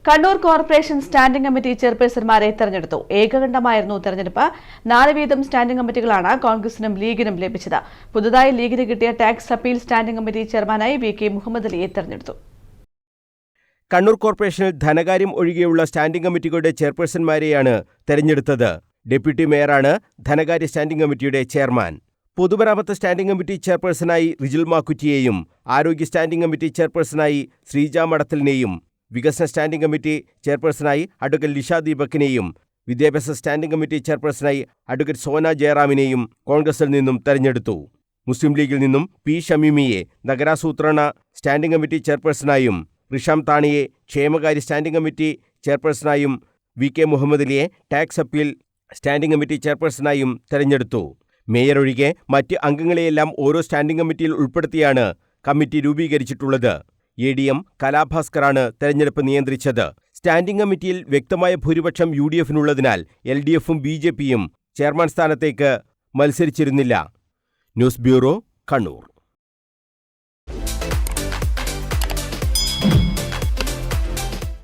Kannur corporation standing committee ചെയർപേഴ്സൺമാരെ തെരഞ്ഞെടുത്തു. ഏകകണ്ഠമായിരുന്നു തെരഞ്ഞെടുപ്പ്. 4 വീതം സ്റ്റാൻഡിംഗ് കമ്മിറ്റികളാണ് കോൺഗ്രസിനും ലീഗിനും ലഭിച്ചത്. പുതുതായി ലീഗിന് കിട്ടിയ ടാക്സ് അപ്പീൽ സ്റ്റാൻഡിംഗ് കമ്മിറ്റി ചെയർമാനായി വി.കെ. മുഹമ്മദ് അലിയെ തെരഞ്ഞെടുത്തു. കണ്ണൂർ കോർപ്പറേഷനിൽ ധനകാര്യം ഒഴികെയുള്ള സ്റ്റാൻഡിംഗ് കമ്മിറ്റികളുടെ ചെയർപേഴ്സൺമാരെയാണ് തെരഞ്ഞെടുത്തത്. ഡെപ്യൂട്ടി മേയറാണ് ധനകാര്യ സ്റ്റാൻഡിംഗ് കമ്മിറ്റിയുടെ ചെയർമാൻ. പൊതുമരാമത്ത് സ്റ്റാൻഡിംഗ് കമ്മിറ്റി ചെയർപേഴ്സണായി റിജിൽ മാക്കുറ്റിയെയും ആരോഗ്യ സ്റ്റാൻഡിംഗ് കമ്മിറ്റി ചെയർപേഴ്സണായി ശ്രീജ മടത്തലിനെയും വികസന സ്റ്റാൻഡിംഗ് കമ്മിറ്റി ചെയർപേഴ്സണായി അഡ്വക്കേറ്റ് ലിഷ ദീപകിനെയും വിദ്യാഭ്യാസ സ്റ്റാൻഡിംഗ് കമ്മിറ്റി ചെയർപേഴ്സണായി അഡ്വക്കേറ്റ് സോന ജയറാമിനെയും കോൺഗ്രസിൽ നിന്നും തെരഞ്ഞെടുത്തു. മുസ്ലിം ലീഗിൽ നിന്നും പി ഷമീമിയെ നഗരാസൂത്രണ സ്റ്റാൻഡിംഗ് കമ്മിറ്റി ചെയർപേഴ്സണായും റിഷാം താണിയെ ക്ഷേമകാര്യ സ്റ്റാൻഡിംഗ് കമ്മിറ്റി ചെയർപേഴ്സണായും വി.കെ. മുഹമ്മദ് അലിയെ ടാക്സ് അപ്പീൽ സ്റ്റാൻഡിംഗ് കമ്മിറ്റി ചെയർപേഴ്സണായും തെരഞ്ഞെടുത്തു. മേയർ ഒഴികെ മറ്റ് അംഗങ്ങളെയെല്ലാം ഓരോ സ്റ്റാൻഡിംഗ് കമ്മിറ്റിയിൽ ഉൾപ്പെടുത്തിയാണ് കമ്മിറ്റി രൂപീകരിച്ചിട്ടുള്ളത്. എ.ഡി.എം. കലാഭാസ്കറാണ് തെരഞ്ഞെടുപ്പ് നിയന്ത്രിച്ചത്. സ്റ്റാൻഡിംഗ് കമ്മിറ്റിയിൽ വ്യക്തമായ ഭൂരിപക്ഷം യു.ഡി.എഫിനുള്ളതിനാൽ എൽ.ഡി.എഫും ബി.ജെ.പിയും ചെയർമാൻ സ്ഥാനത്തേക്ക് മത്സരിച്ചിരുന്നില്ല. News bureau, Kannur.